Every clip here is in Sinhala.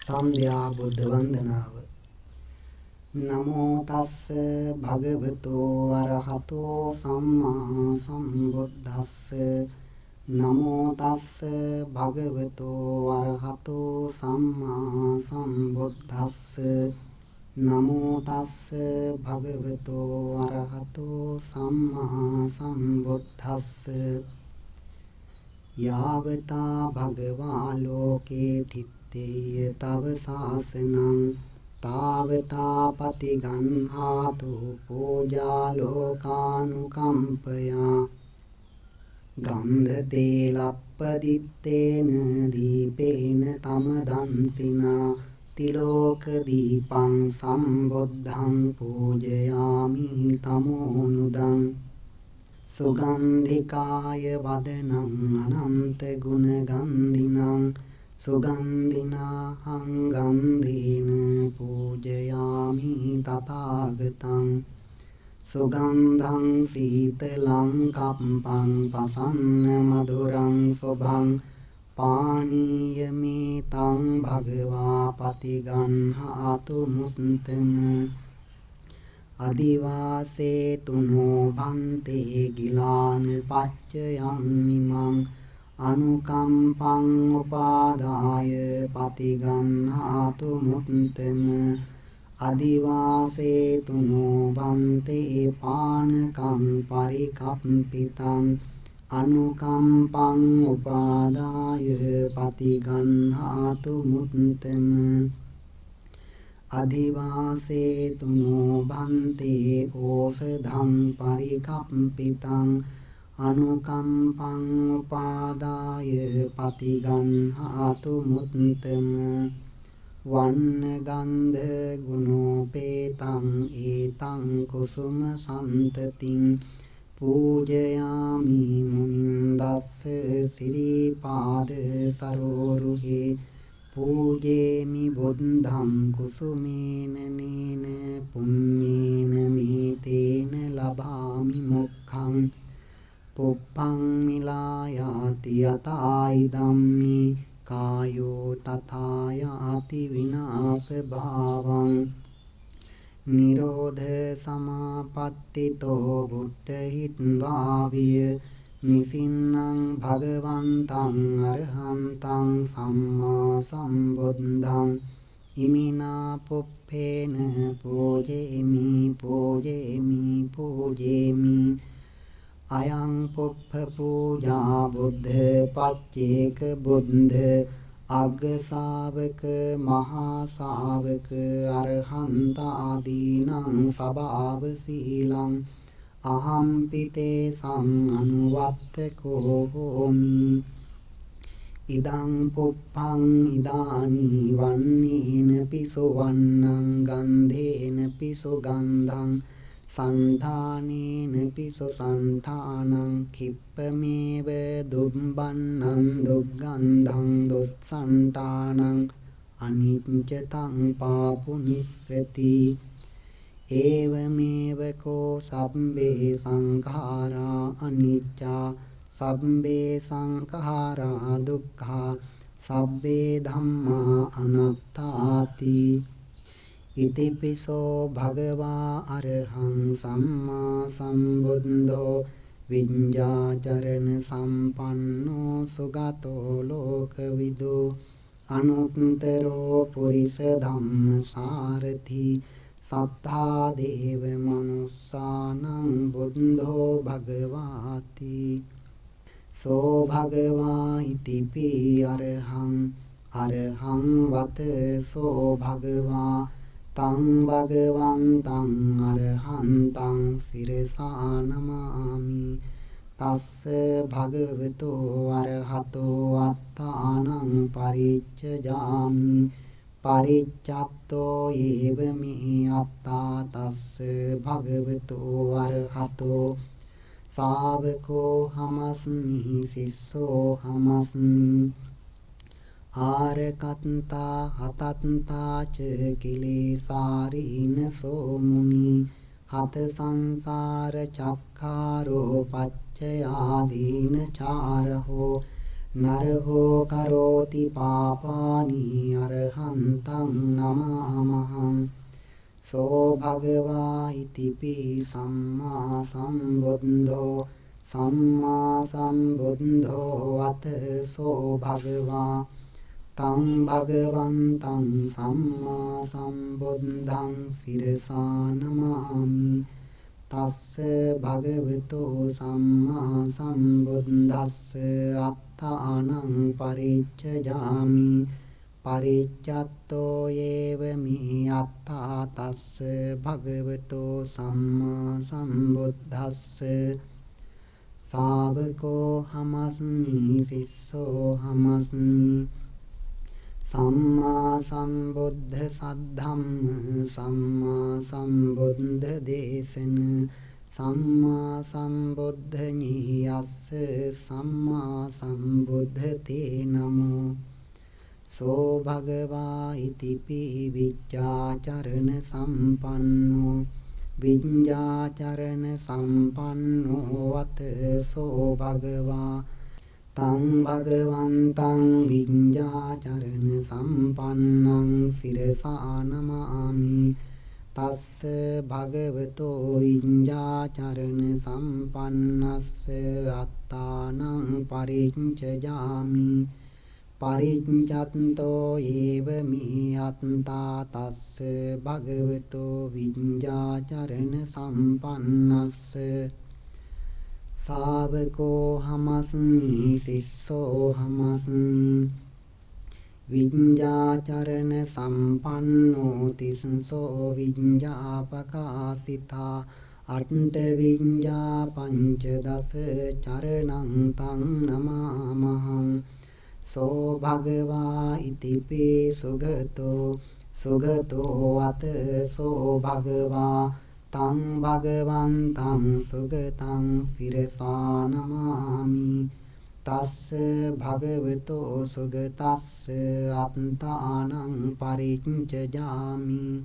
සන්ධ්‍යා බුද්ධ වන්දනාව. නමෝ තස්ස භගවතෝ අරහතෝ සම්මා සම්බුද්දස්ස. නමෝ තස්ස භගවතෝ අරහතෝ සම්මා සම්බුද්දස්ස. නමෝ තස්ස භගවතෝ අරහතෝ සම්මා සම්බුද්දස්ස. යාවතා භගවා ලෝකේ තිත්තේය තව සාසනං තාවතා පතිගන්හාතු පූජා ලෝකානුකම්පයා. ගන්ධතේ ලප්පදිත්තේන දීපේන තම දන්සිනා තිලෝක දීපං සම්බුද්ධං පූජයාමි තමෝනුදං. සුගන්ධිකාය වදනං අනන්ත ගුණ ගන්ධිනං සුගන්ධිනා හංගන්ධීන පූජයාමි තථාගතං. සුගන්ධං සීතලං කම්පං පසන්න මధుරං සුභං පානීයමේ තං භගවා පතිගන්හාතු මුත්තම. අදිවාසේ තුනෝ භන්තේ ගිලාන පච්චයං නිමං අනුකම්පං උපාදාය පතිගන්හාතු මුත්තම. අදිවාසේ තුනෝ භන්තේ පානකම් පරිකම්පිතං අනුකම්පං උපාදාය පතිගන්හාතු මුත්තම. අදිවාසේ තුනෝ භන්තේ ඕසධං පරිකම්පිතං අනුකම්පං උපාදාය පතිගන්හාතු මුත්තම. වන්න ගන්ධ ගුණෝපේතං ඒතං කුසුම සන්තතින් පූජයාමි මුනින්දස්ස සිරිපාද සරෝරුහේ. පූජේමි බුද්ධං කුසුමේන නේන පුඤ්ඤේන මේතේන ලබාමි මොක්ඛං. පුප්පං මිලායාති යතායි ධම්මි කායෝ තථායාති විනාශ භාවං. නිරෝධ සමාපත්තිතෝ බුද්ධ හිත්වාවිය නිසින්නං භගවන්තං අරහන්තං සම්මා සම්බුද්ධං. ඉමිනා පුප්පේන පූජේමි පූජේමි පූජේමි. අයං පුප්ප පූජා බුද්ධ පච්චේක බුද්ධ අග්ග ශාවක මහා ශාවක අරහන්ත ආදීනං සබාව සීලං අහම්පිතේ සං අනුවත්තකෝ හෝමි. ඉදං පුප්පං ඉදානී වන්නේන පිසු වන්නං ගන්ධේන පිසු ගන්ධං සණ්ඨානේන පිසු සණ්ඨානං කිප්පමේව දුම්බන්නං දුග්ගන්ධං දුස්සණ්ඨානං අනිච්චතං පාපුනිස්සති. ඒවමේව කෝ සබ්බේ සංඛාරා අනිච්චා සබ්බේ සංඛාරා දුක්ඛා සබ්බේ ධම්මා අනාත්තාති. ඉතිපිසෝ භගවා අරහං සම්මා සම්බුද්ධෝ විඤ්ඤාචරණ සම්පන්නෝ සුගතෝ ලෝකවිදු අනුත්තරෝ පුරිස ධම්මසාරථි. සත්තා දේව මනුස්සානං බුද්ධෝ භගවාති. සෝ භගවා ඉතිපි අරහං අරහං වත සෝ භගවා තං භගවන්තං අරහන්තං සිරසා නමාමි. තස්ස භගවතෝ අරහතෝ අත්තානං පරිච්ඡජාමි. පරිච්ඡත්තෝ ඒව මේ අත්තා තස්ස භගවතෝ අරහතෝ ශාවකෝ හමස්මි සිස්සෝ හමස්මි. ආරකත්තා හතත්තා ච කිලේසාරීන සෝමුනි. හත සංසාර චක්ඛාරෝ පච්චයාදීන චාරහෝ නරහෝ කරෝති පාපානි අරහන්තං නමාමහං සෝ භගවා ඉතිපි සම්මා සම්බුද්ධෝ සම්මා සම්බුද්ධෝ අත සෝ භගවා තං භගවන්තං සම්මා සම්බුද්ධං සිරසා නමාමි තස්ස භගවතෝ සම්මා සම්බුද්දස්ස අත්තානං පරිච්ඡජාමි පරිච්ඡත්තෝ යේව මේ අත්තා තස්ස භගවතෝ සම්මා සම්බුද්දස්ස සාවකෝ හමස්මි සිස්සෝ හමස්මි සම්මා සම්බුද්ධ සද්ධම්ම සම්මා සම්බුද්ධ දේශන සම්මා සම්බුද්ධ ඤියස්ස සම්මා සම්බුද්ධ තේ නමෝ සෝ භගවා ඉතිපි විච්ඡාචරණ සම්පන්නෝ විඤ්ඤාචරණ සම්පන්නෝ වත සෝ භගවා තං භගවන්තං විඤ්ඤාචරණ සම්පන්නං සිරසා නමාමි තස්ස භගවතෝ විඤ්ඤාචරණ සම්පන්නස්ස අත්තානං පරිච්ඡජාමි පරිච්ඡත්තෝ යේව මේ අත්තා තස්ස භගවතෝ විඤ්ඤාචරණ සම්පන්නස්ස සාවකෝ හමස්මි සිස්සෝ හමස්මි විඤ්ඤාචරණ සම්පන්නෝ තිස්සෝ විඤ්ඤාපකාසිතා අට්ඨ විඤ්ඤා පංචදස චරණං තං නමාමහං සෝ භගවා ඉතිපි සුගතෝ අත සෝ භගවා තං භගවන්තං සුගතං සිරසා නමාමි තස්ස භගවතෝ සුගතස්ස අත්තානං පරිච්ඡජාමි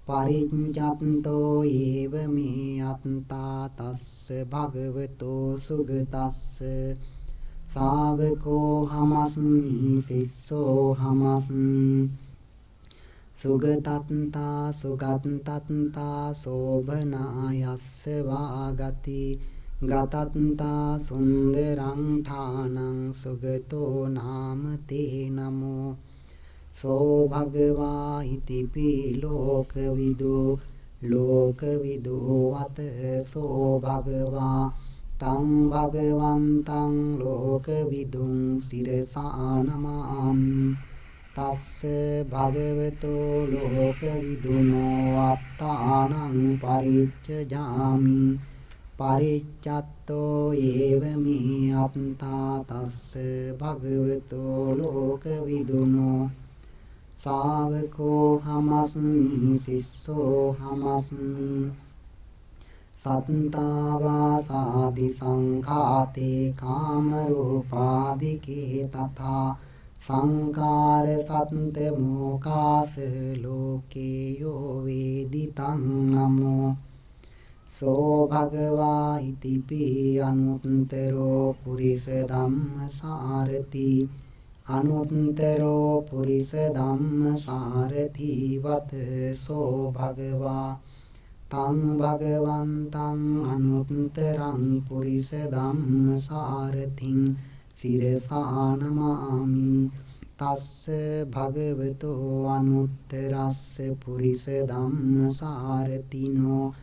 පරිච්ඡත්තෝ යේව මේ අත්තා තස්ස භගවතෝ සුගතස්ස සාවකෝ හමස්මි සිස්සෝ හමස්මි සුගතත්තා සුගතත්තා සෝභනායස්ස වාගති ගතත්තා සුන්දරං ඨානං සුගතෝ නාම තේ නමෝ සෝ භගවා ඉතිපි ලෝකවිදු වත සෝ භගවා තං භගවන්තං ලෝකවිදුං සිරසා නමාමි තස්ස භගවතෝ ලෝකවිදුනෝ අත්තානං පරිච්ඡජාමි පරිච්ඡත්තෝ යේව මේ අත්තා තස්ස භගවතෝ ලෝකවිදුනෝ සාවකෝ හමස්මි සිස්සෝ හමස්මි සත්තාවාසාදි සංඛාතේ කාමරූපාදිකේ තථා සංකාර සත්ත මොකාස ලෝකේ යෝ වේදිතං නමෝ සෝ භගවා ඉතිපි අනුත්තරෝ පුරිස ධම්මසාරති අනුත්තරෝ පුරිස ධම්මසාරති වත සෝ භගවා තං භගවන්තං අනුත්තරං පුරිස ධම්මසාරතිං සිරසා නමාමි තස්ස භගවතෝ අනුත්තරස්ස පුරිස ධම්මසාරතිනෝ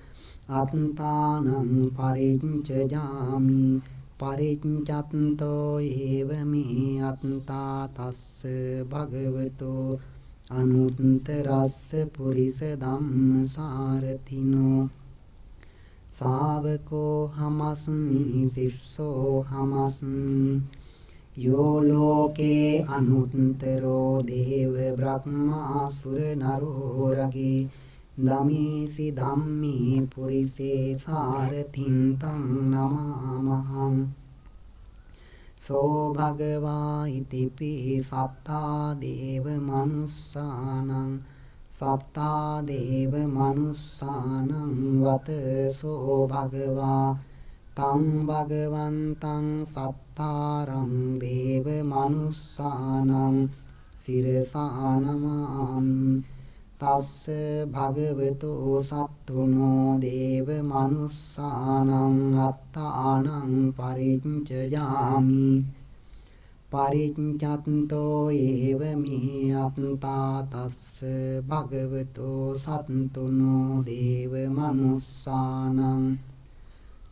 අත්තානං පරිච්ඡජාමි පරිච්ඡත්තෝ යේව මේ අත්තා තස්ස භගවතෝ අනුත්තරස්ස පුරිස ධම්මසාරතිනෝ සාවකෝ හමස්මි සිස්සෝ හමස්මි යෝ ලෝකේ අනුත්තරෝ දේව බ්‍රහ්මා සුර නරෝ රගේ දමේසි ධම්මේ පුරිසේ සාරතින් තං නමාමහං සෝ භගවා ඉතිපි සත්තා දේව මනුස්සානං වත සෝ භගවා තං භගවන්තං සත්තාරං දේව මනුස්සානං සිරසා නමාමි. තස්ස භගවතෝ සත්තුනෝ දේව මනුස්සානං අත්තානං පරිච්ඡයාමි. පරිච්ඡත්තෝ ඒව මේ අත්තා තස්ස භගවතෝ සත්තුනෝ දේව මනුස්සානං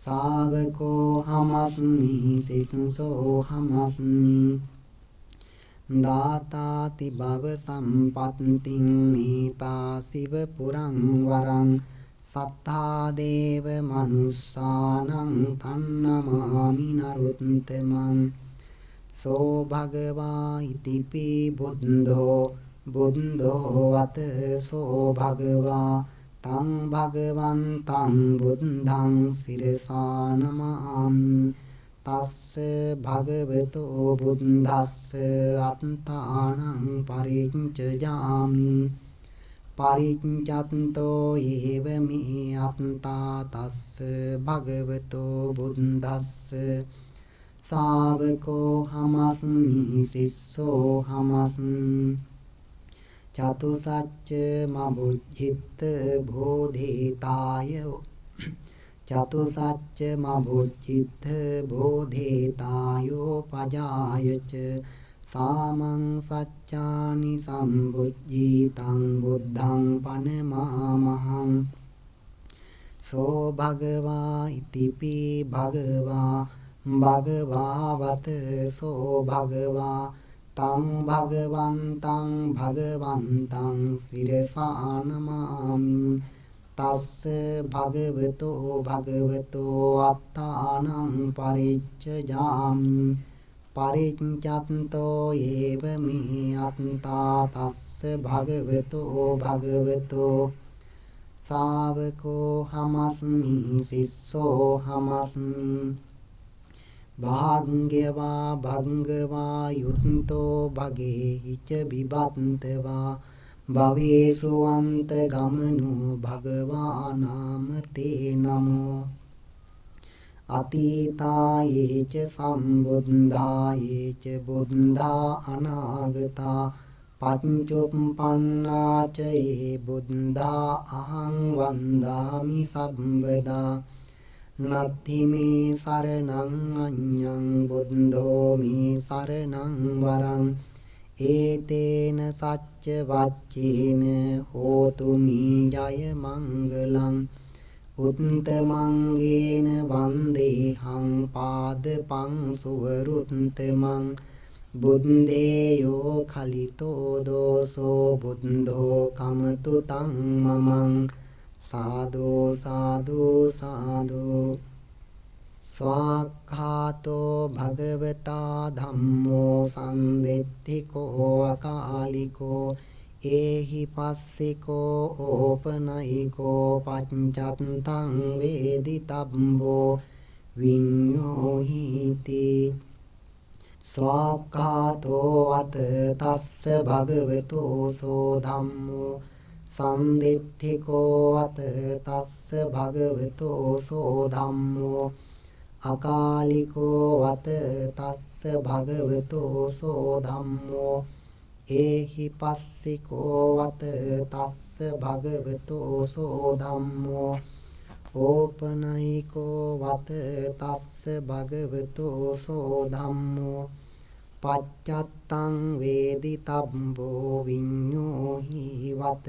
සාවකෝ හමස්මි සිසුසෝ හමස්මි. දාතාති භව සම්පත්තිං නීතා සිව පුරං වරං සත්තා දේව මනුස්සානං තන්නමාමි නරුත්තමං. සෝ භගවා ඉතිපි බුද්ධෝ බුද්ධෝ අත සෝ භගවා තං භගවන්තං බුද්ධං සිරසා නමාමි. තස්ස භගවතෝ බුද්ධස්ස අත්තානං පරිච්ඡයාමි. පරිච්ඡත්තෝ ඒව මේ අත්තා තස්ස භගවතෝ බුද්ධස්ස සාවකෝ හමස්මි සිස්සෝ හමස්මි. චතුසච්ච මබුද්ධිත්ත බෝධේතාය චතුසච්ච මබුද්ධිත්ත බෝධේතායෝ පජායච සාමං සච්චානි සම්බුද්ධිතං බුද්ධං පනමාමහං. සෝ භගවා ඉතිපි භගවා භගවාවත සෝ භගවා තං භගවන්තං භගවන්තං සිරසා නමාමි. තස්ස භගවතෝ භගවතෝ අත්තානං පරිච්ඡයාමි. පරිච්ඡත්තෝ ඒව මේ අත්තා තස්ස භගවතෝ භගවතෝ සාවකෝ හමස්මි සිස්සෝ හමස්මි. භාග්‍යවා භංගවා යුත්තෝ භගේහිච විබත්තවා භවේසු අන්ත ගමනු භගවා නාම තේ නමෝ. අතීතායේච සම්බුද්ධායේච බුද්ධා අනාගතා පච්චුප්පන්නාච ඒ බුද්ධා අහං වන්දාමි සම්බදා. නත්ථි මේ සරණං අඤ්ඤං බුද්ධෝ මේ සරණං වරං. ඒතේන සච්ච වච්චේන හෝතු මේ ජය මංගලං. උත්තමංගේන වන්දේහං පාදපං සුවරුත්තමං. බුද්දේයෝ කලිතෝ දෝසෝ බුද්ධෝ කමතු තං මමං. සාදු සාදු සාදු. ස්වාක්ඛාතෝ භගවතා ධම්මෝ සම්දෙට්ඨිකෝ අකාලිකෝ ඒහි පස්සිකෝ ඕපනයිකෝ පච්චත්තං වේදිතබ්බෝ විඤ්ඤෝහිති. ස්වාක්ඛාතෝ අත තස්ස භගවතෝ සෝ ධම්මෝ සම්දෙට්ඨිකෝ අත තස්ස භගවතෝ සෝ ධම්මෝ අකාලිකෝ අත තස්ස භගවතෝ සෝ ධම්මෝ ඒහි පස්සිකෝ අත තස්ස භගවතෝ සෝ ධම්මෝ ඕපනයිකෝ අත තස්ස භගවතෝ සෝ ධම්මෝ පච්චත්තං වේදිතබ්බෝ විඤ්ඤෝහි වත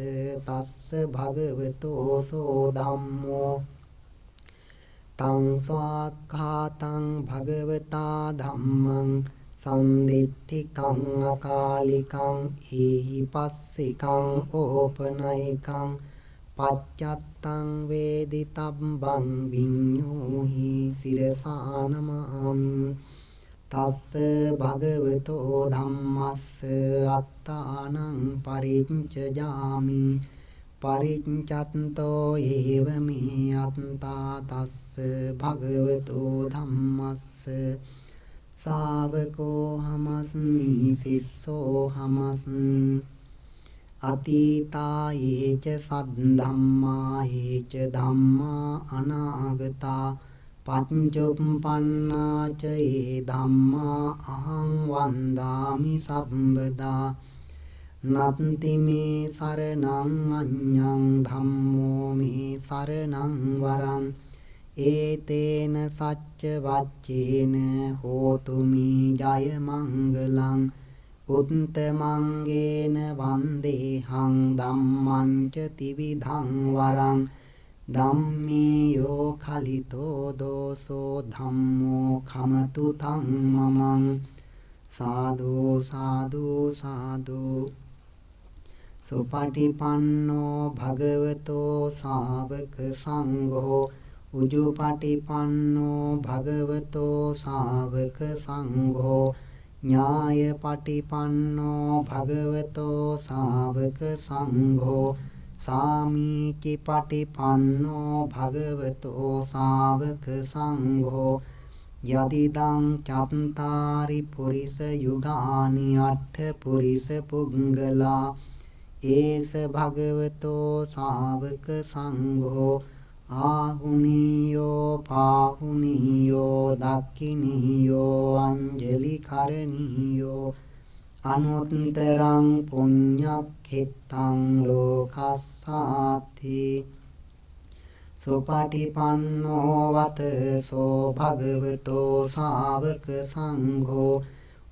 තස්ස භගවතෝ සෝ ධම්මෝ. තං ස්වාක්ඛාතං භගවතා ධම්මං සම්දිට්ඨිකං අකාලිකං ඒහි පස්සිකං ඕපනයිකං පච්චත්තං වේදිතබ්බං විඤ්ඤෝහි සිරසා නමාමි. තස්ස භගවතෝ ධම්මස්ස අත්තානං පරිච්ඡයාමි. පරිච්ඡත්තෝ ඒව මේ අත්තා තස්ස භගවතෝ ධම්මස්ස සාවකෝ හමස්මි සිස්සෝ හමස්මි. අතීතායේච සද්ධම්මායේච ධම්මා අනාගතා පච්චුප්පන්නාචේ ධම්මා අහං වන්දාමි සම්බදා නත්ති මේ සරණං අඤ්ඤං ධම්මෝ මේ සරණං වරං ඒතේන සච්ච වච්චේන හෝතු මේ ජය මංගලං උත්තමංගේන වන්දේහං ධම්මං ච තිවිධං වරං ධම්මියෝ කලිතෝ දෝසෝ ධම්මෝ khමතු තං මමං සාදු සාදු සාදු සුපටිපන්නෝ භගවතෝ ශාවක සංඝෝ උජුපටිපන්නෝ භගවතෝ ශාවක සංඝෝ ඥායපටිපන්නෝ භගවතෝ ශාවක සංඝෝ සාමීචි පටිපන්නෝ භගවතෝ ශාවක සංඝෝ යදිදං චත්තාරි පුරිස යුගානි අට්ඨ පුරිස පුංගලා ඒස භගවතෝ ශාවක සංඝෝ ආහුනීයෝ පාහුනීයෝ දක්ඛිනීයෝ අංජලි කරණීයෝ අනුත්තරං පුඤ්ඤක්ඛිතං ලෝකස්සාති සුපටිපන්නෝ වතසෝ භගවතෝ ශාවක සංඝෝ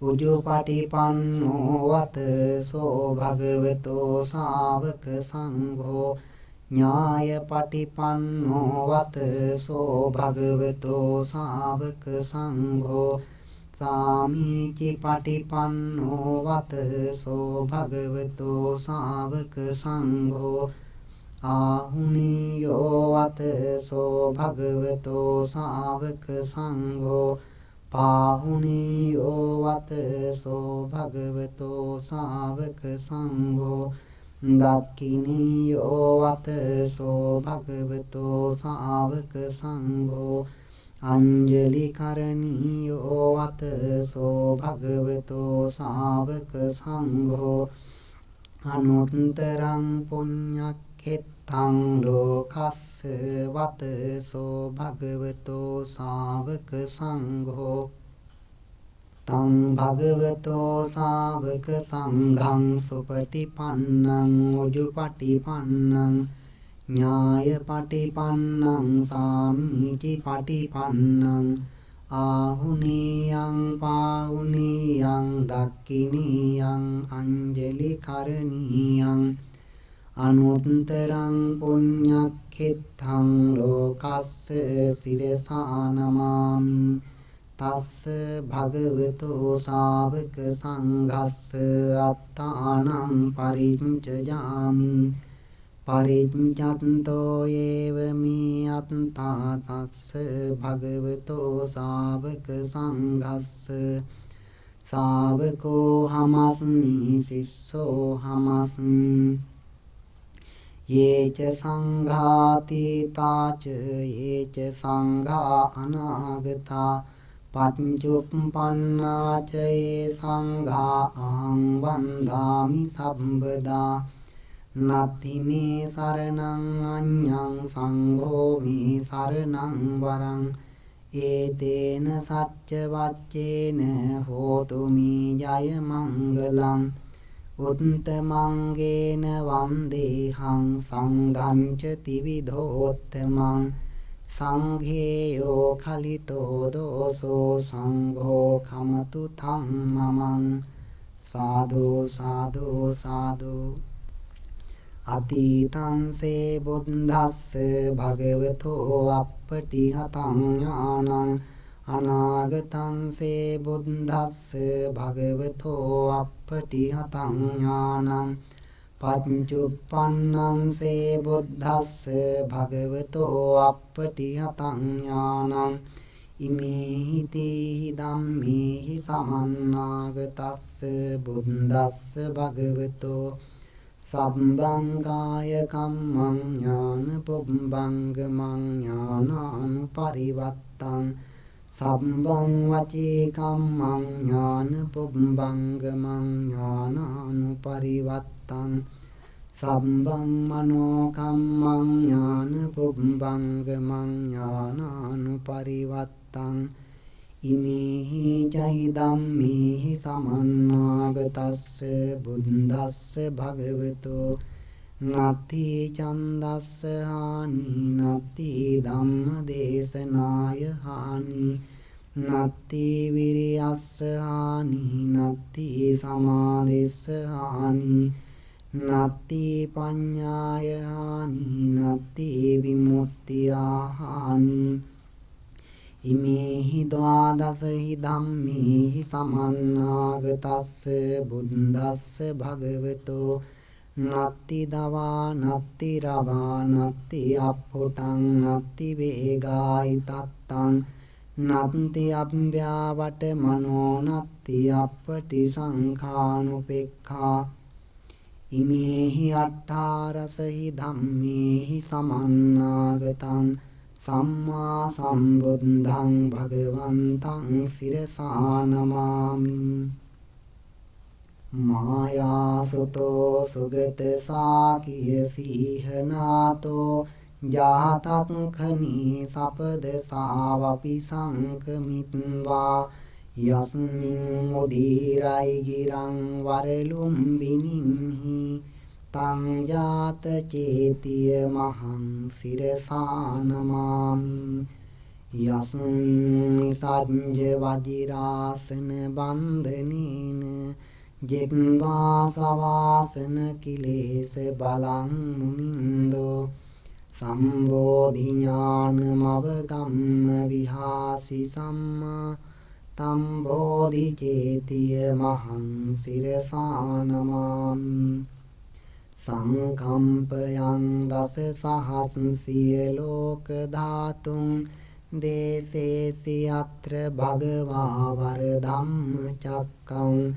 උජුපටිපන්නෝ වතසෝ භගවතෝ ශාවක සංඝෝ ඥායපටිපන්නෝ වතසෝ භගවතෝ ශාවක සංඝෝ සාමීචි පටිපන්නෝ වතසෝ භගවතෝ ශාවක සංඝෝ ආහුනීයෝ වතසෝ භගවතෝ ශාවක සංඝෝ පාහුනීයෝ වතසෝ භගවතෝ ශාවක සංඝෝ දක්ඛිනීයෝ වතසෝ භගවතෝ ශාවක සංඝෝ අංජලි කරණීයෝ වතසෝ භගවතෝ ශාවක සංඝෝ අනුත්තරං පුඤ්ඤක්ඛිතං ලෝකස්ස වතසෝ භගවතෝ ශාවක සංඝෝ තං භගවතෝ ශාවක සංඝං සුපටිපන්නං උජුපටිපන්නං ඥායපටිපන්නං සාමීචි පටිපන්නං ආහුනීයං පාහුනීයං දක්ඛිනීයං අංජලි කරණීයං අනුත්තරං පුඤ්ඤක්ඛිතං ලෝකස්ස සිරසා නමාමි තස්ස භගවතෝ ශාවක සංඝස්ස අත්තානං පරිච්ඡයාමි පරිච්ඡන්තෝ ඒව මේ අත්තා තස්ස භගවතෝ ශාවක සංඝස්ස ශාවකෝ හමස්මි තිස්සෝ හමස්මි යේච සංඝාති තාච යේච සංඝා අනාගතා පච්චුප්පන්නාච ඒ සංඝා අහං වන්දාමි සම්බදා නත්ති මේ සරණං අඤ්ඤං සංඝෝ මේ සරණං වරං ඒතේන සච්ච වච්චේන හෝතු මේ ජය මංගලං උත්තමංගේන වන්දේහං සංඝං ච තිවිධෝත්තමං සංඝේයෝ කලිතෝ දෝසෝ සංඝෝ khමතු තං මමං සාදු සාදු සාදු අතීතං සේ බුද්ධස්ස භගවතෝ අප්පටිහතං ඥානං අනාගතං සේ බුද්ධස්ස භගවතෝ අප්පටිහතං ඥානං පච්චුප්පන්නං සේ බුද්ධස්ස භගවතෝ අප්පටිහතං ඥානං ඉමේහිති ධම්මේහි සමන්නාගතස්ස බුද්දස්ස භගවතෝ සම්බං කාය කම්මං ඥාන පුබ්බංගමං ඥානානුපරිවත්තං සම්බං වචී කම්මං ඥාන පුබ්බංගමං ඥානානුපරිවත්තං සම්බං මනෝ කම්මං ඥාන පුබ්බංගමං ඥානානුපරිවත්තං ඉමේහි චෛ ධම්මේහි සමන්නාගතස්ස බුද්දස්ස භගවතෝ නත්ති චන්දස්ස හානි නත්ති ධම්මදේශනාය හානි නත්ති විරියස්ස හානි නත්ති සමාධිස්ස හානි නත්ති පඤ්ඤාය හානි නත්ති විමුක්තියා හානි ඉමේහි ද්වාදසහි ධම්මේහි සමන්නාගතස්ස බුද්දස්ස භගවතෝ නත්ති දවා නත්ති රවා නත්ති අප්පුටං නත්ති වේගායි තත්තං නත්ති අභ්‍යාවට මනෝ නත්ති අප්පටි සංඛානුපෙක්ඛා ඉමේහි අට්ඨාරසහි ධම්මේහි සමන්නාගතං සම්මා සම්බුද්ධං භගවන්තං සිරසා නමාමි මායාසුතෝ සුගත සාකිය සීහනාතෝ ජාතක්ඛනී සපද සාවපි සංකමිත්වා යස්මින් උදීරයි ගිරං වරලුම් බිනිම්හි තං ජාත චේතිය මහං සිරසා නමාමි යස්මින් සඤ්ජ වජිරාසන බන්ධනේන ජෙත්වා සවාසන කිලේශ බලං මුනින්දෝ සම්බෝධි ඥානමවගම්ම විහාසි සම්මා තම්බෝධි චේතිය මහං සිරසා නමාමි සංකම්පයං දස සහස්සිය ලෝක ධාතුං දේසේසි අත්‍ර භගවා වර ධම්ම චක්කං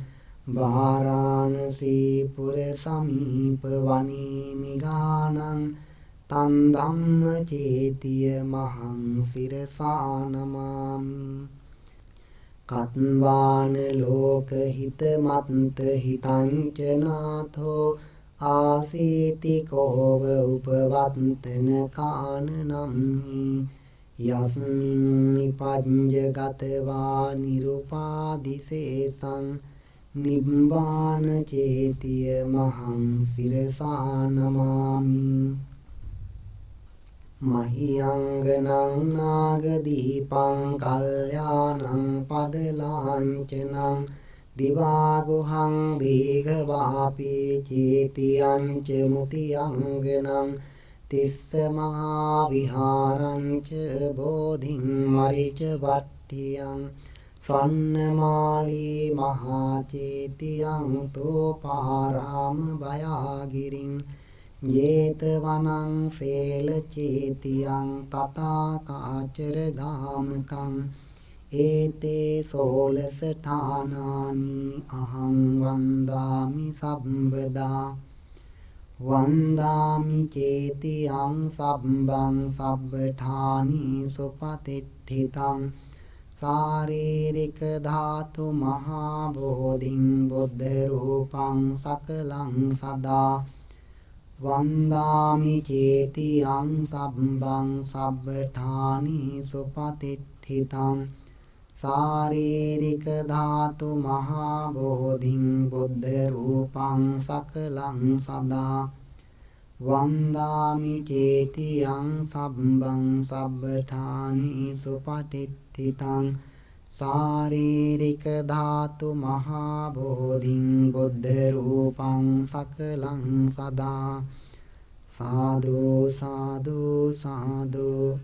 වාරාණසී පුර සමීප වනේමි ගානං තන් ධම්ම චේතිය මහං සිරසා නමාමි කත්වාන ලෝක හිත මත්ත හිතංච නාථෝ ආසීති කෝව උපවත්තන කානනම්හි යස්මින් නිපඤ්ජගතවා නිරුපාදිසේසං නිබ්බාන චේතිය මහං සිරසා නමාමි මහියංගනං නාගදීපං කල්යාණං පදලාංචනං දිවාගුහං දීඝවාපි චේතියං ච මුතියංගනං තිස්ස මහා විහාරං ච බෝධින් මරිච වට්ඨියං සන්නමාලී මහා චේතියං තෝපාරාම භයාගිරින් ජේතවනං සේල චේතියං තථා කාචර ගාමකං ඒතේ සෝලසඨානානි අහං වන්දාමි සම්බදා වන්දාමි චේතියං සබ්බං සබ්බඨානි සුපතිට්ඨිතං සාරීරික ධාතු මහා බෝධින් බුද්ධ රූපං සකලං සදා වන්දාමි චේතියං සබ්බං සබ්බඨානි සුපතිට්ඨිතං සාරීරික ධාතු මහා බෝධින් බුද්ධ රූපං සකලං සදා වන්දාමි චේතියං සබ්බං සබ්බඨානි සුපටිත්ථිතං සාරීරික ධාතු මහා බෝධින් බුද්ධ රූපං සකලං සදා සාදු සාදු සාදු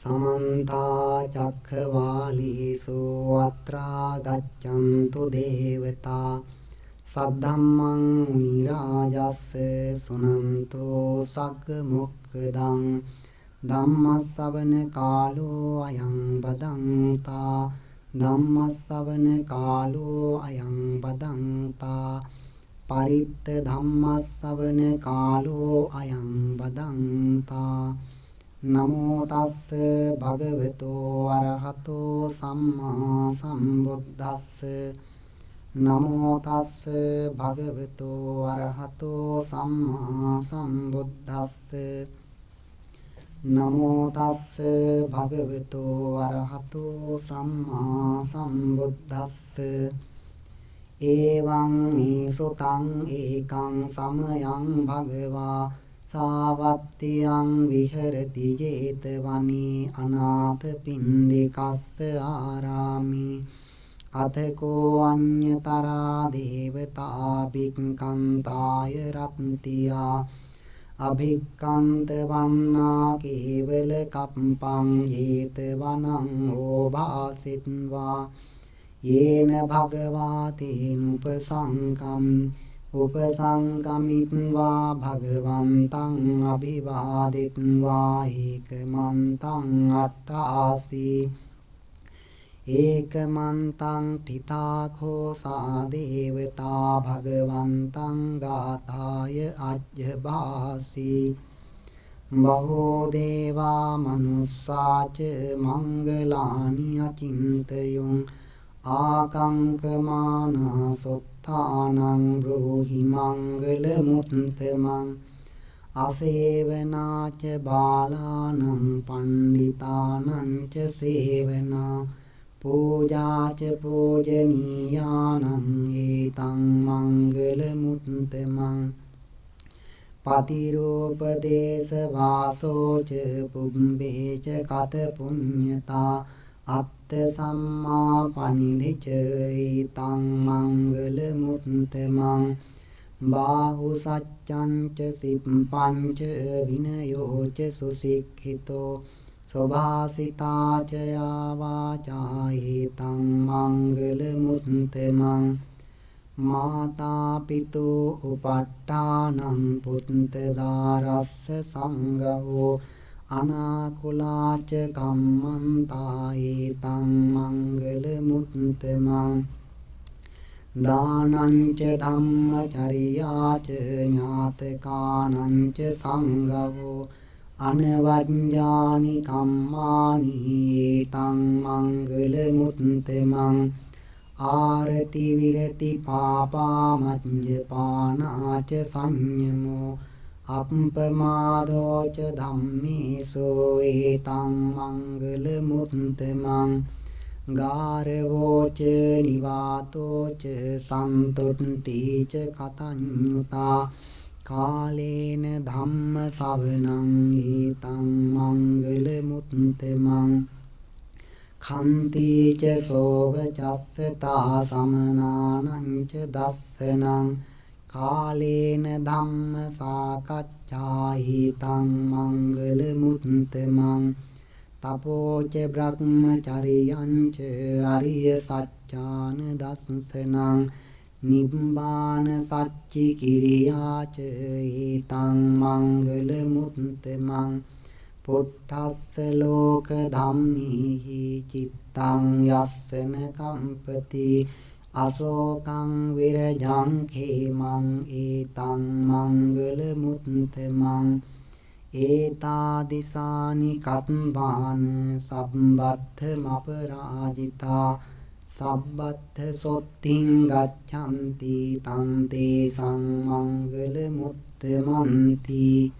සමන්ත චක්ඛවාලීසු අත්‍රා ගච්ඡන්තු දේවතා සද්ධම්මං මුනි රාජස්ස සුනන්තෝ සග්ග මොක්ඛදං ධම්මස්සවන කාලෝ අයං බදන්තා ධම්මස්සවන කාලෝ අයං බදන්තා පරිත්ත ධම්මස්සවන කාලෝ අයං බදන්තා නමෝ තස්ස භගවතෝ අරහතෝ සම්මා සම්බුද්දස්ස නමෝ තස්ස භගවතු අරහතෝ සම්මා සම්බුද්දස්ස නමෝ තස්ස භගවතු අරහතෝ සම්මා සම්බුද්දස්ස එවං මේ සුතං ඒකං සමයං භගවා සාවත්තියං විහෙරති ජේතවනේ අනාථ පිණ්ඩිකස්ස ආරාමි අතකෝ අඤ්ඤතරා දේවතා භික්ඛන්තාය රත්තියා අභික්ඛන්ත වන්නා කේවල කප්පං ජේතවනං ඕභාසිත්වා යේන භගවාතේන උපසංගමිත්වා භගවන්තං අභිවාදිත්වා ඒකමන්තං අට්ඨාසී ඒකමන්තං තිතාඛෝ සා දේවතා භගවන්තං ගාථාය අජ්ජභාසී බහෝ දේවා මනුස්සාච මංගලානි අචින්තයුං ආකංකමානා සොත්තානං බ්‍රෝහි මංගල මුත්තමං අසේවනාච බාලානං පණ්ඩිතානං ච සේවනා පූජාච පූජනීයානං ඒතං මංගල මුත්තමං පතිරෝපදේශ වාසෝච පුම්බේච කත පුඤ්ඤතා අත්ත සම්මා පනිධිච ඒතං මංගල මුත්තමං බාහු සච්ඡංච සිප්පංච විනයෝච සුසික්ඛිතෝ සෝභාසිතාච යාවාචා ඒතං මංගල මුත්තමං මාතා පිතෝ උපට්ඨානං පුත්ත දාරස්ස සංඝෝ අනාකුලාච කම්මන්තා ඒතං මංගල මුත්තමං දානං ච ධම්මචරියාච ඥාතකානං ච සංඝෝ අනවඤ්ඤානි කම්මානි ඒතං මංගල මුත්තමං ආරති විරති පාපාමඤ්ඤ පානාච සංයමෝ අප්පමාදෝච ධම්මේසෝ ඒතං මංගල මුත්තමං ගාරවෝච නිවාතෝච සන්තුට්ඨීච කතඤ්ඤුතා කාලේන ධම්ම ශවණං ඒතං මංගල මුත්තමං khantī ca sova cassata samanānaṁ ca dassanaṁ kālena dhamma sākaccāhitāṁ mangala muttamam tapo ca brahmacariyaṁ ca ariya saccāna dassanaṁ nibbāna sacci kiriyā ca etaṁ mangala muttamam පුට්ඨස්ස ලෝක ධම්මේහි චිත්තං යස්සන කම්පති අශෝකං විරජං khemං ඒතං මංගල මුත්තමං ඒතාදිසානි කත්බාන සම්බත්ථ මපරාජිතා සබ්බත්ථ සොත්තිං ගච්ඡanti තං තේසං මංගල මුත්තමන්ති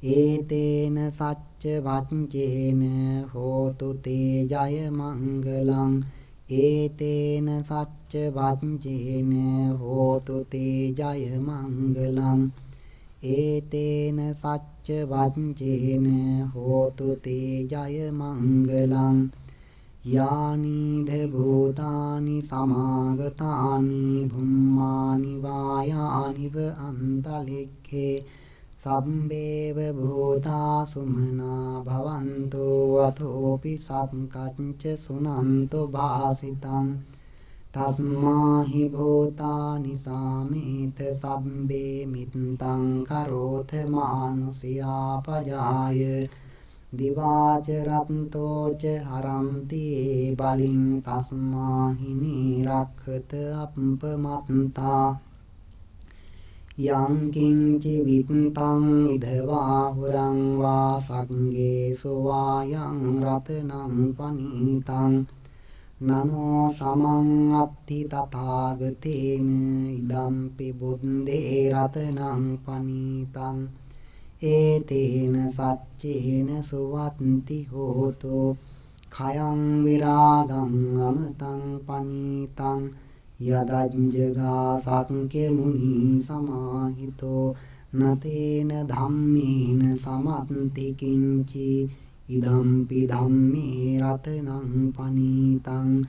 ඒතේන සච්ච වච්චේන හෝතු තේ ජය මංගලං ඒතේන සච්ච වච්චේන හෝතු තේ ජය මංගලං ඒතේන සච්ච වච්චේන හෝතු තේ ජය මංගලං යානිද භූතානි සමාගතානි භුම්මානි වායානිව අන්තලික්ඛේ සම්බේව භූතා සුමනා භවන්තු අතෝපි සක්කච්ච සුනන්තු භාසිතං තස්මාහි භූතානි සාමේත සම්බේ මිත්තං කරෝත මානුසියා පජාය දිවාච රත්තෝච හරන්ති බලින් තස්මාහි නිරක්ඛත අප්පමත්තා යං කිංචි විත්තං ඉදවා හුරං වා සංගේසු වායං රතනං පනීතං නනෝ සමං අත්ථි තථාගතේන ඉදම්පි බුද්දේ රතනං පනීතං ඒතේන සච්චේන සුවත්ති හෝතෝ khයං විරාගං අමතං පනීතං යදඤ්ජගා සක්ඛ්‍ය මුනි සමාහිතෝ නතේන ධම්මේන සමත්ති කිංචි ඉදම්පි ධම්මේ රතනං පනීතං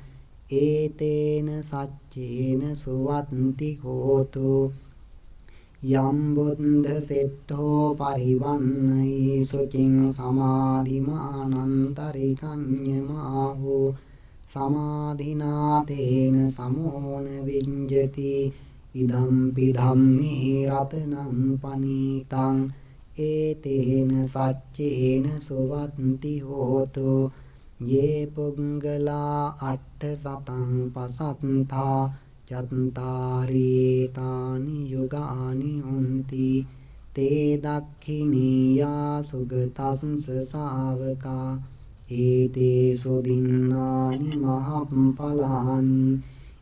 ඒතේන සච්චේන සුවත්ති හෝතු යම් බුද්ධ සෙට්ඨෝ පරිවන්නයි සුචින් සමාධිමානන්තරිකඤ්ඤමාහෝ සමාධිනාතේන සමෝන විඤ්ජති ඉදම්පි ධම්මේ රතනං පනීතං ඒතේන සච්චේන සුවත්ති හෝතු යේ පුංගලා අට්ඨ සතං පසත්තා චත්තාරී තානි යුගානි හොන්ති තේ දක්ඛිනීයා සුගතස්ස ශාවකා ඒතේ සුදින්නානි මහප්පලානි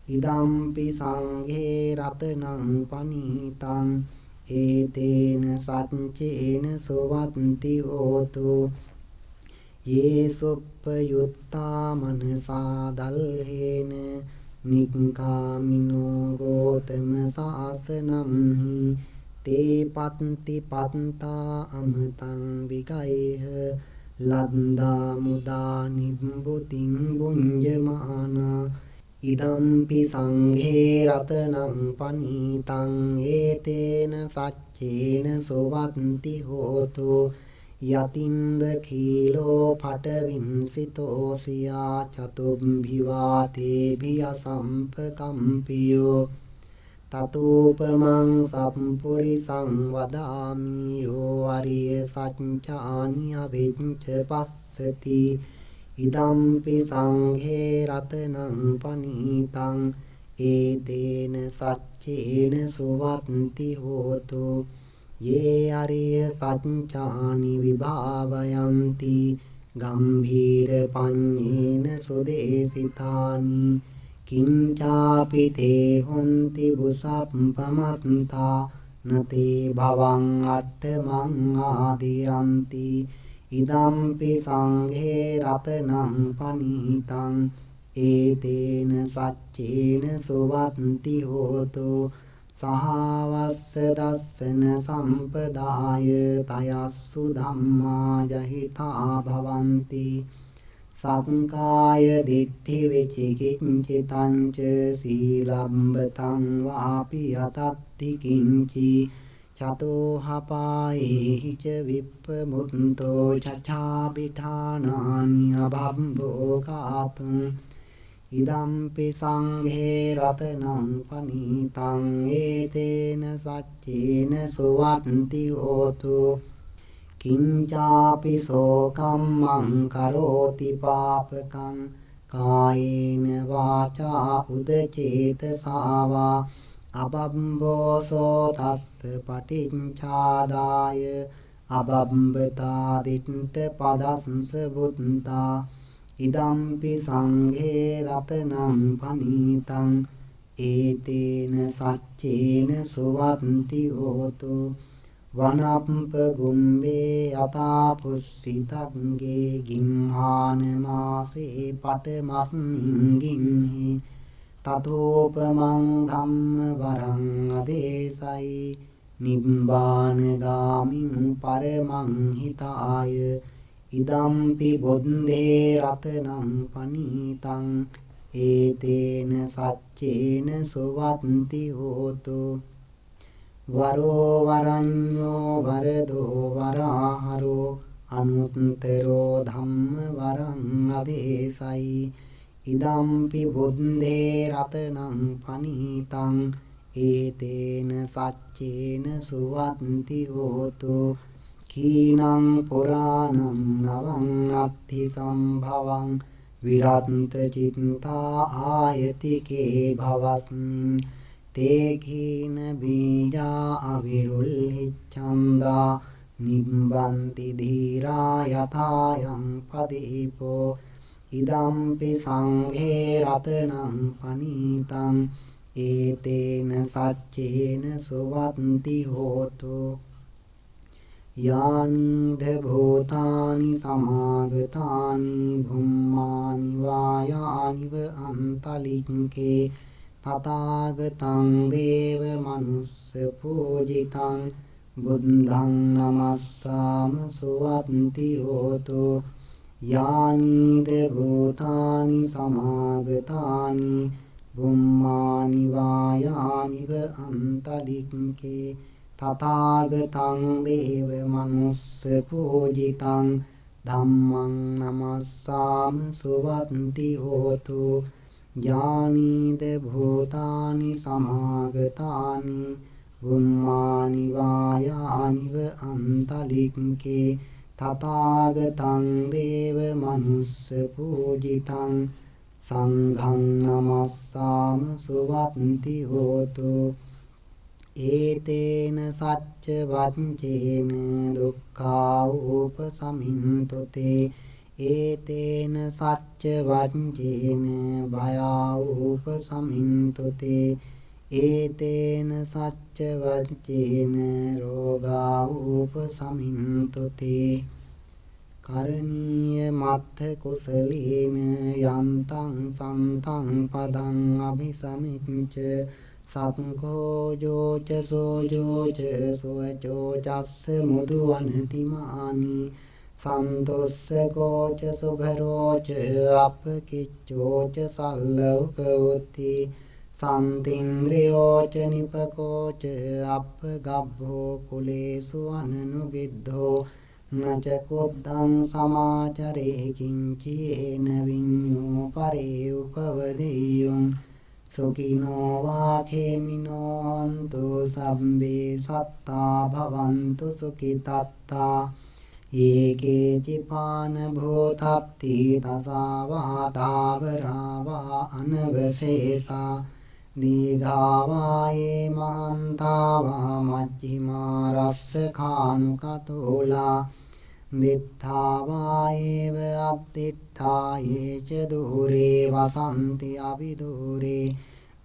ඉදම්පි සංඝේ රතනං පනීතං ඒතේන සච්චේන සුවත්ති හෝතු යේ සුප්පයුත්තා මනසා දල්හේන නික්ඛාමිනෝ ගෝතම සාසනම්හි තේ පත්ති පත්තා අමතං විගයිහ ලද්දා මුදා නිබ්බුතින් බුඤ්ජමානා ඉදම්පි සංඝේ රතනං පනීතං ඒතේන සච්චේන සුවත්ති හෝතු යතින්ද කීලෝ පටවින්සිතෝ සියා චතුම්භිවා තේභිය සම්පකම්පියෝ තතූපමං සම්පුරිසං වදාමි යෝ අරිය සච්චානි අවිච්ඡ පස්සති ඉදම්පි සංඝේ රතනං පනීතං ඒතේන සච්චේන සුවත්ති හෝතු යේ අරිය සච්චානි විභාවයන්ති ගම්භීර පඤ්ඤේන සුදේසිතානි කිංචාපි තේ හොන්ති බුසප්පමත්තා නතේ භවං අට්ඨමං ආදියන්ති ඉදම්පි සංඝේ රතනං පනීතං ඒතේන සච්චේන සුවත්ති හෝතු සහවස්ස දස්සන සම්පදාය තයස්සු ධම්මා ජහිතා භවಂತಿ සංකාය දිට්ඨි විචිකිච්ඡිතං ච සීලම්බතං වාපි යතත්ති කිංචි චතෝහපායේහි ච විප්පමුත්තෝ චචාබිඨානානි අභම්බෝ කාතුං ඉදම්පි සංඝේ රතනං පනීතං ඒතේන සච්චේන සුවත්ති හෝතු කිංචාපි සෝකම්මං කරෝති පාපකං කායේන වාචා උදචේතසාවා අබම්බෝසෝ තස්ස පටිච්චාදාය අබම්බතා දිට්ඨ පදස්ස බුද්ධා ඉදම්පි සංඝේ රතනං පනීතං ඒතේන සච්චේන සුවත්ති හෝතු වනප්ප ගුම්බේ යතා පුස්සිතංගේ ගිම්හාන මාසේ පටමස්මින් ගිම්හි තතෝපමං ධම්ම වරං අදේසයි නිබ්බාන ගාමින් පරමං හිතාය ඉදම්පි බුද්දේ රතනං පනීතං ඒතේන සච්චේන සුවත්ති හෝතු වරෝ වරඤ්ඤෝ වරදෝ වරාහරෝ අනුත්තරෝ ධම්ම වරං අදේසයි ඉදම්පි බුද්දේ රතනං පනීතං ඒතේන සච්චේන සුවත්ති හෝතු කීනං පුරාණං නවං අත්ථි සම්භවං විරත්ත චිත්තා ආයතිකේ භවස්මින් තේ කීන බීජා අවිරුල්හිච්ඡන්දා නිබ්බන්ති ධීරා යථායං පදීපෝ ඉදම්පි සංඝේ රතනං පනීතං ඒතේන සච්චේන සුවත්ති හෝතු යානිද භූතානි සමාගතානි භුම්මානි වායානිව අන්තලික්කේ තථාගතං දේව මනුස්ස පූජිතං බුද්ධං නමස්සාම සුවත්ති හෝතු යානිද භූතානි සමාගතානි බුම්මානි වායානිව අන්තලික්කේ තථාගතං දේව මනුස්ස පූජිතං ධම්මං නමස්සාම සුවත්ති හෝතු යානිද භූතානි සමාගතානි බුම්මානි වායානිව අන්තලික්කේ තථාගතං දේව මනුස්ස පූජිතං සංඝං නමස්සාම සුවත්ති හෝතු ඒතේන සච්ච වච්චේන දුක්ඛා උපසමින්තුතේ ඒතේන සච්ච වච්චේන භයා උපසමින්තුතේ ඒතේන සච්ච වච්චේන රෝගා උපසමින්තුතේ කරණීය මත්ථ කුසලේන යන්තං සන්තං පදං අபிසමිච්ච සක්ඛෝ ජෝච සෝජෝච සුවචෝ චස්ස මුදු වනතිමානි සන්තොස්සකෝච සුභරෝච අපකිච්චෝච සල්ලෞකෝති සන්තින්ද්‍රියෝච නිපකෝච අපගබ්බෝ කුලේසු අනනුගිද්ධෝ නච කුද්ධං සමාචරේ කිංචේන විඤ්ඤෝ පරේ උපවදෙය්‍යං සුඛිනෝ වාඛේමිනෝ හන්තු සම්බේ සත්තා භවන්තු සුඛිතත්තා ඒකේ චිපාන භූතත්ති තසාවා තාවරාවා අනවශේසා දීඝාවායේ මහන්තාවා මජ්ක්‍ධිමා රස්ස කානුකතෝලා දිට්ඨාවායේව අත්තිට්ඨායේච දුරේ වසන්ති අවිදුරේ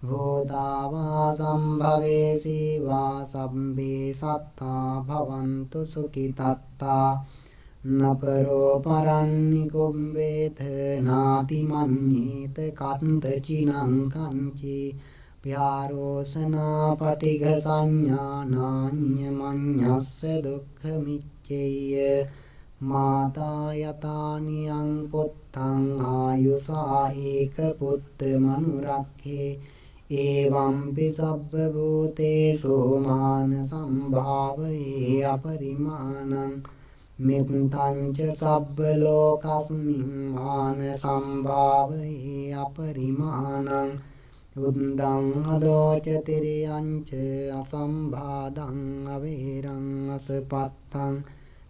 භූතාවා සම්භවේසි වා සම්බේ සත්තා භවන්තු සුඛිතත්තා නපරෝ පරන්නි කුම්බේත නාති මඤ්ඤේත කන්තචිනං කංචි ප්‍යාරෝසනා පටිඝ සංඥානාඤ්ඤ මඤ්ඤස්ස දුක්ඛ මිච්ඡේය මාතා යතානියං පුත්තං ආයුසා ඒක පුත්ත මනුරක්ඛේ ඒවම්පි සබ්බ භූතේසු මාන සම්භාවයේ අපරිමාණං මෙත්තං ච සබ්බ ලෝකස්මින් මාන සම්භාවයේ අපරිමාණං උද්දං අදෝච තිරියං ච අසම්බාධං අවේරං අසපත්තං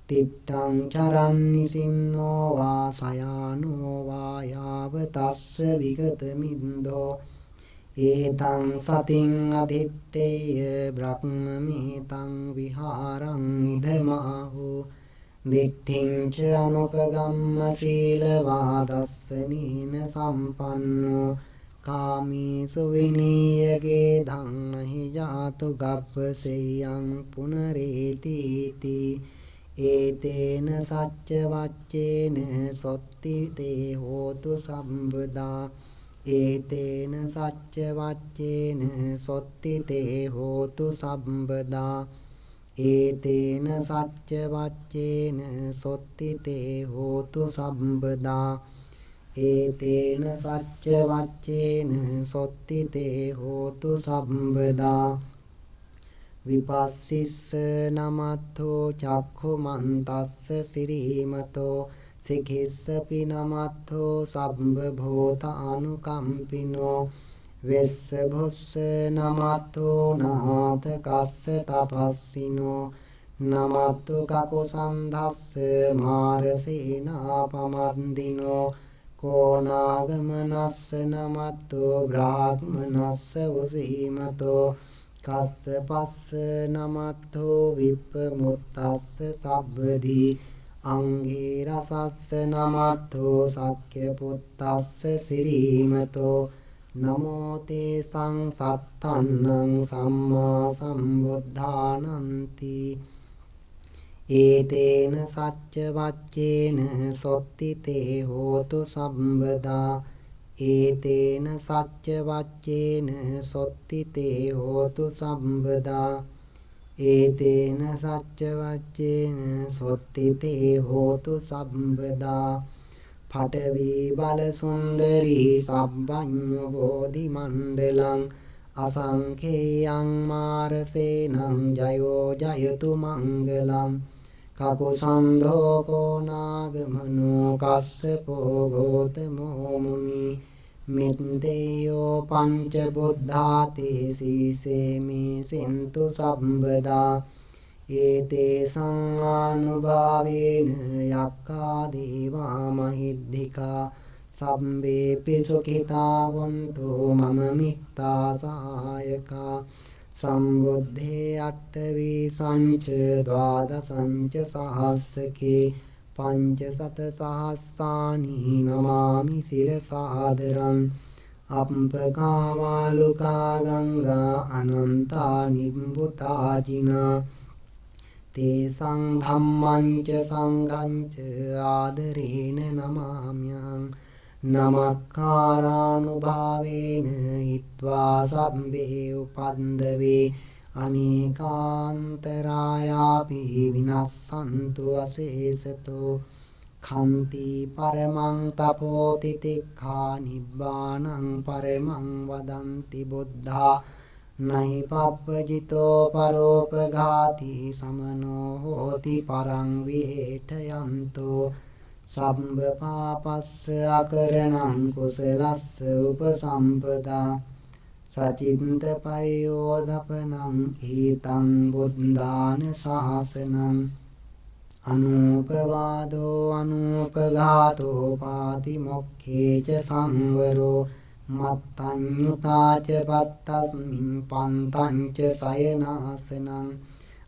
තිත්තං චරන් නිසින්නෝ වා සයානෝ වා යාව තස්ස විගත මින්දෝ ඒතං සතින් අදිත්තේය බ්‍රහ්මමේතං විහාරං ඉදමාහු දිට්ඨිං ච අනුපගම්ම සීලවා දස්සනීන සම්පන්නෝ කාමීසු විනීයගේ ධම්මහි ජාතු ගබ්බසෙයං පුනරේතිති ඒතේන සච්ච වච්චේන සොත්ති තේ හෝතු සම්බදා ඒතේන සච්ච වච්චේන සොත්ති තේ හෝතු සම්බදා ඒතේන සච්ච වච්චේන සොත්ති තේ හෝතු සම්බදා ඒතේන සච්ච වච්චේන සොත්ති තේ හෝතු සම්බදා විපස්සිස්ස නමත්තෝ චක්ඛුමන්තස්ස සිරීමතෝ සිකිස්සපි නමත්තෝ සබ්බ භූතානුකම්පිනෝ වෙස්ස භුස්ස නමත්තෝ නාථකස්ස තපස්සිනෝ නමත්තු කකුසන්ධස්ස මාරසේනාපමන්දිනෝ කෝනාගමනස්ස නමත්තු බ්‍රාහ්මනස්ස උසීමතෝ කස්ස පස්ස නමත්තෝ විප්පමුත්තස්ස සබ්බදී අංගේ රසස්ස නමත්තෝ සක්්‍ය පුත්තස්ස සිරීමතෝ නමෝ තේ සංසත්තන්නං සම්මා සම්බුද්ධානන්ති ඒතේන සච්ච වච්චේන සොත්ති තේ හෝතු සම්බදා ඒතේන සච්ච වච්චේන සොත්ති තේ හෝතු සම්බදා ඒතේන සච්ච වච්චේන සොත්ති තේ හෝතු සම්බදා පඨවි බල සුන්දරී සබ්බඤ්ඤෝ බෝධි මණ්ඩලං අසංඛේයං මාරසේනං ජයෝ ජයතු මංගලං කකුසන්ධෝ කෝනාගමනෝ කස්සපෝ ගෝතමෝ මුනි මිද්දේයෝ පංච බුද්ධාති සීසේමි සින්තු සම්බදා ඒතේ සංආනුභාවේන යක්ඛා දේවා මහිද්దికා සම්බේ පිසුඛිතා වන්තු මම මිත්තා සායකා සම්බුද්ධේ අට්ඨවි සංච ද්වාදසංච සහස්සකේ පංචසත සහස්සානි නමාමි සිරසාදරං අප්පකාවාලුකා ගංගා අනන්තා නිම්බුතාජිනා තේසං ධම්මංච සංඝංච ආදරේන නමාම්‍යං නමක්කාරානුභාවේන හිත්වා සම්බේ උපන්දවේ අනේකාන්තරායාපි විනස්සන්තු අසේසතෝ khන්ති පරමං තපෝති තික්ඛා නිබ්බානං පරමං වදන්ති බුද්ධා නහි පප්පජිතෝ පරෝපඝාති සමනෝ හෝති පරං විහෙඨයන්තෝ සම්බ පාපස්ස අකරණං කුසලස්ස උපසම්පදා සචින්ත පරියෝධපනං ඊතං බුද්ධාන ශාසනං අනූපවාදෝ අනූපඝාතෝ පාති මොක්ඛේච සංවරෝ මත්තඤ්ඤුතාච පත්තස්මින් පන්තංච සයනාසනං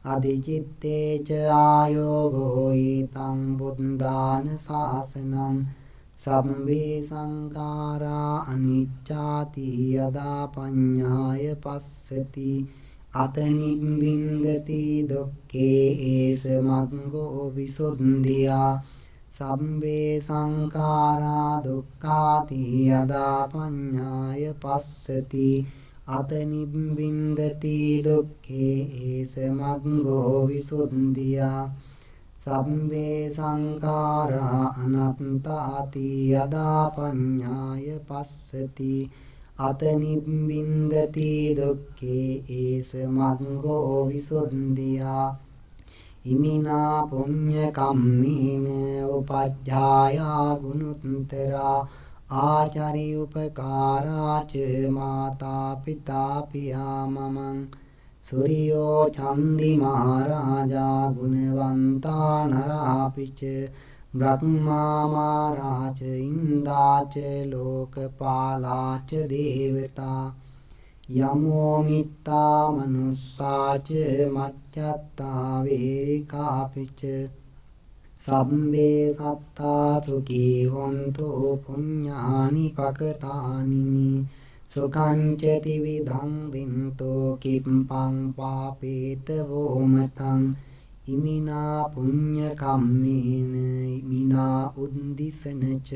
අධිචිත්තේච ආයෝගෝ ඊතං බුද්ධාන ශාසනං සම්බේ සංඛාරා අනිච්ඡාති යදා පඤ්ඤාය පස්සති අතනිබ්බින්දති දුක්ඛේ ඒස මග්ගෝ විසුද්ධියා සම්බේ සංඛාරා දුක්ඛාති යදා පඤ්ඤාය පස්සති අතනිබ්බින්දති දුක්ඛේ ඒස මග්ගෝ විසුද්ධියා සම්බේ සංඛාරා අනත්තාති යදා පඤ්ඤාය පස්සති අතනිබ්බින්දති දුක්ඛේ ඒස මග්ගෝ විසුද්ධියා ඉමිනා පුඤ්ඤ කම්මේන උපජ්ජායා ගුණුත්තරා ආචාරි උපකාරා ච මාතා පිතා පියාමමං සූර්යෝ චන්දි මහරජා ගුණවන්තා නරාපිච බ්‍රහ්මා මාරාච ඉන්දාච ලෝකපාලාච දේවතා යමෝ මිත්තා මනුස්සාච මච්ඡත්තා වේරිකාපිච සම්බේ සත්තා සුඛී හොන්තු පුඤ්ඤානි පකතානිමි සුඛංචති විධං දින්තෝ කිප්පං පාපේත වෝමතං ඉමිනා පුඤ්ඤ කම්මේන ඉමිනා උද්දිසනච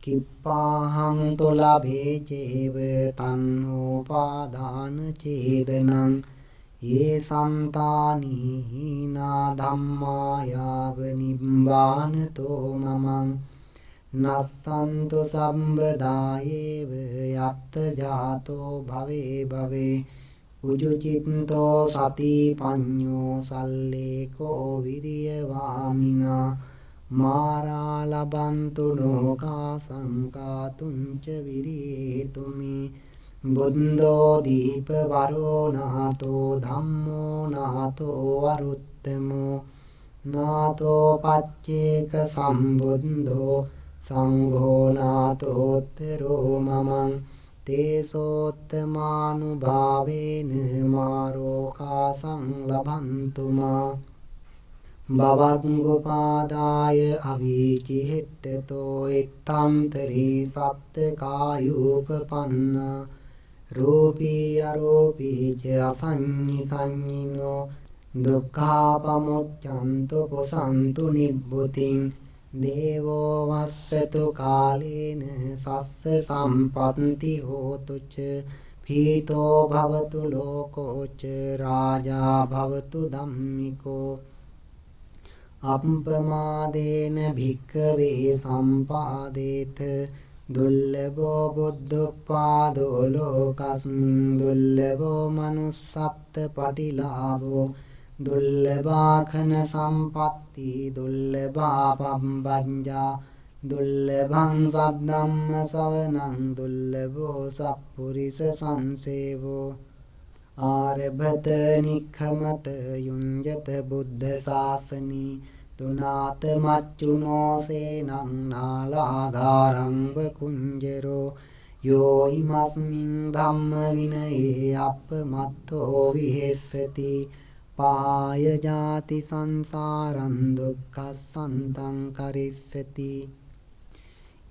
කිප්පාහං තොලභේ චේව තන්නෝපාදාන චේදනං ये संतानि हीना धम्मायाव निब्बानतो ममं नस्सन्तु सम्बदायेव यत्त जातो भवे भवे उजुचिन्तो सति पञ्यो सल्लेको विर्यवामिना मारा लभन्तु नोका संकातुञ्च विरेतुमि බුද්ධෝ දීපවරෝ නාතෝ ධම්මෝ නාතෝ වරුත්තමෝ නාතෝ පච්චේක සම්බුද්ධෝ සංඝෝ නාතෝත්තරෝ මමං තේසෝත්තමානුභාවේන මාරෝකාසං ලබන්තුමා භවංගුපාදාය අවීචි හෙට්ටතෝ එත්තන්තරී සත්තකායූපපන්නා රූපී අරූපී ච අසඤ්ඤි සංඤිනෝ දුක්ඛාපමුච්ඡන්තු පුසන්තු නිබ්බුතින් දේවෝ වස්සතු කාලේන සස්ස සම්පත්ති හෝතු ච පීතෝ භවතු ලෝකෝ ච රාජා භවතු ධම්මිකෝ අප්පමාදේන භික්ඛවේ සම්පාදේත දුල්ලභෝ බුද්ධෝත්පාදෝ ලෝකස්මින් දුල්ලභෝ manussත්ත පටිලාභෝ දුල්ලභාඛන සම්පatti දුල්ලභා පම්බංජා දුල්ලභං සද්ධම්ම සවනං දුල්ලභෝ සප්පුරිස සංසේවෝ ආරභත නික්ඛමත යුඤ්ජත බුද්ධ ශාසනී තුනාත මච්චුනෝ සේනං නාලාගාරං වකුංජරෝ යෝ ඉමස්මින් ධම්ම විනයේ අප්පමත්තෝ විහෙස්සති පාය ජාති සංසාරං දුක්ඛසන්තං කරිස්සති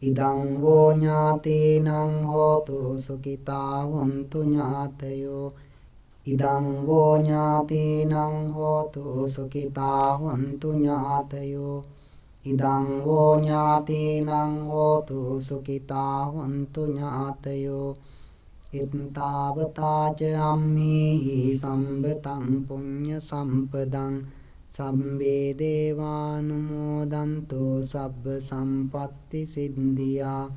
ඉදං වෝ ඥාතේනං හෝතු සුඛිතා වന്തു ඥාතයෝ ඉදං වෝ ඥාතේනං හෝතු සුඛිතා වന്തു ඥාතයෝ ඉදං වෝ ඥාතේනං හෝතු සුඛිතා වന്തു ඥාතයෝ ඉත්තාවතාච අම්මේහි සම්බතං පුඤ්ඤ සම්පදං සම්බේ දේවානුමෝදන්තු සබ්බ සම්පatti සිද්ධියා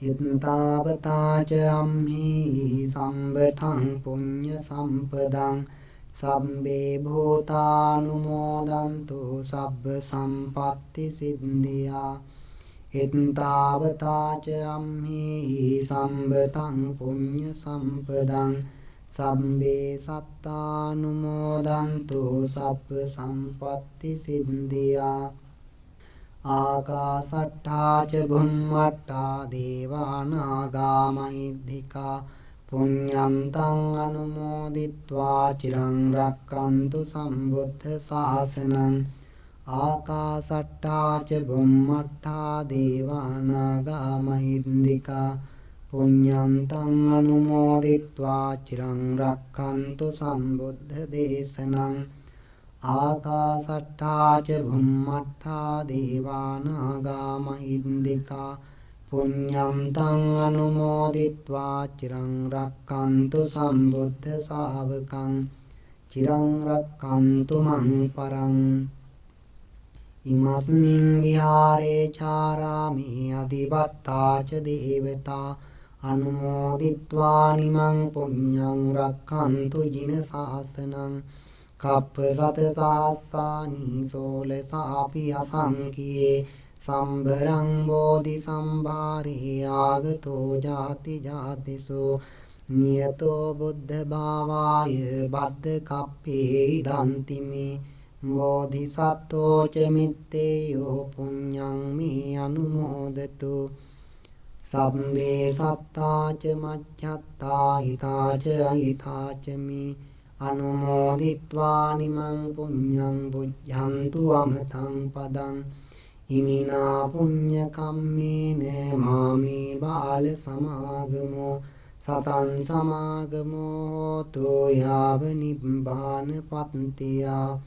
ඉත්තාවතාච අම්මේහි සම්බතං පුඤ්ඤ සම්පදං සම්බේ භූතානුමෝදන්තු සබ්බ සම්පatti සිද්ධියා ඉත්තාවතාච අම්මේහි සම්බතං පුඤ්ඤ සම්පදං සම්බේ සත්තානුමෝදන්තු සබ්බ සම්පatti සිද්ධියා ආකාසට්ඨා ච බුම්මට්ඨා දේවානාගා මහිද්దికා පුඤ්ඤන්තං අනුමෝදිත්වා චිරං රක්ඛන්තු සම්බුද්ධ ශාසනං ආකාසට්ඨා ච බුම්මට්ඨා දේවානාගා මහිද්దికා පුඤ්ඤන්තං අනුමෝදිත්වා චිරං රක්ඛන්තු සම්බුද්ධ දේශනං ආකාසට්ඨා ච බුම්මට්ඨා දේවානාගා මහිද්దికා පුඤ්ඤන්තං අනුමෝදිත්වා චිරං රක්ඛන්තු සම්බුද්ධ ශාවකං චිරං රක්ඛන්තු මං පරං ඉමස්මින් විහාරේ චාරාමි අදිවත්තා ච දේවතා අනුමෝදිත්වා නිමං පුඤ්ඤං රක්ඛන්තු ජින ශාසනං කප්ප සත සහස්සානි සෝලසාපි අසංකියේ සම්භරං බෝධි සම්භාරේ ආගතෝ ජාති ජාතිසු නියතෝ බුද්ධ භාවාය බද්ද කප්පේ දන්තිමි බෝධිසත්වෝ ච මිත්තේයෝ පුඤ්ඤං මේ අනුමෝදතු සම්මේ සත්තා ච මච්ඡත්තා හිතා ච අහිතා ච මේ අනුමෝදිත්වා නිමං පුඤ්ඤං බුද්ධන්තු අමතං පදං ඉමිනා පුඤ්ඤ කම්මේන මාමේ බාල සමාගමෝ සතං සමාගමෝ හෝතු යාව නිබ්බාන පත්තියා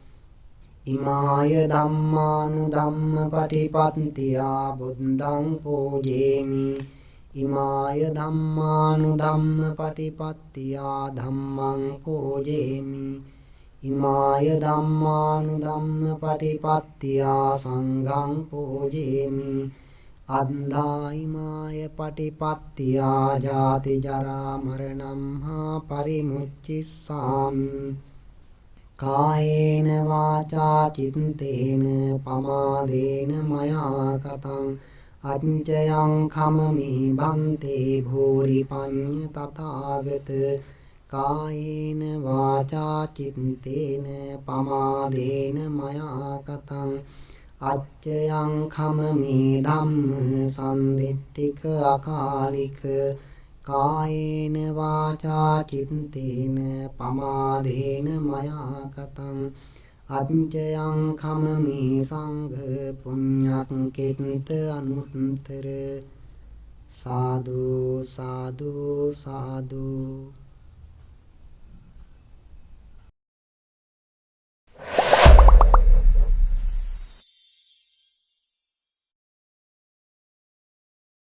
ඉමාය ධම්මානුධම්ම පටිපත්තියා බුද්ධං පූජේමි ඉමාය ධම්මානුධම්ම පටිපත්තියා ධම්මං පූජේමි ඉමාය ධම්මානුධම්ම පටිපත්තියා සංඝං පූජේමි අන්ධා ඉමාය පටිපත්තියා ජාති ජරා මරණං හා පරිමුච්ඡිස්සාමි කායේන වාචා චිත්තේන පමාදේන මයා කතං අඤ්ඤයං khමමි බන්තේ භූරි පඤ්ඤ තථාගත කායේන වාචා චිත්තේන පමාදේන මයා කතං අච්චයං khමමි ධම්ම සම්දිට්ඨික අකාලික කායේන වාචා චිත්තේන පමාදේන මයා කතං අච්චයං කමමි සංඝ පුඤ්ඤක් කිත්ත අනුත්තර සාදු සාදු සාදු